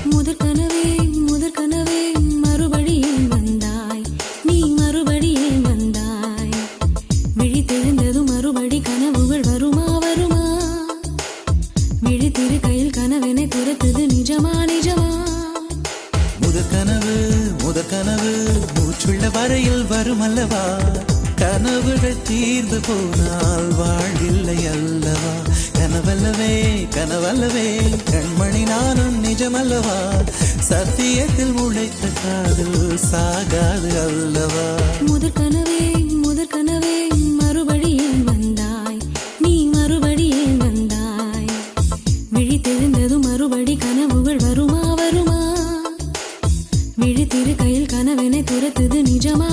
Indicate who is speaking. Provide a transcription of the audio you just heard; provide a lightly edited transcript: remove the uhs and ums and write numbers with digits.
Speaker 1: முதற் கனவே முதற் கனவே மறுபடியும் வந்தாய், நீ மறுபடியும் வந்தாய். விழித்தெழுந்ததும் மறுபடி கனவுகள் வருமா வருமா? விழித்திரு கையில் கனவென துரத்துது நிஜமா நிஜமா?
Speaker 2: முதற் கனவு மூச்சுள்ள வரையில் வரும் அல்லவா? கனவுகள் தீர்ந்து போனால் வாழ்வில்லை அல்லவா? கனவல்லவே கனவல்லவே கண்மணி நானும் நிஜமல்லவா? சத்தியத்தில் முளைத்த காதல் சாகாது அல்லவா?
Speaker 1: முதற் கனவே முதற் கனவே மறுபடியும் வந்தாய், நீ மறுபடியும் வந்தாய். விழித்தெழுந்ததும் மறுபடி கனவுகள் வருமா வருமா? விழித்திரு கையில் கனவென துரத்துது நிஜமா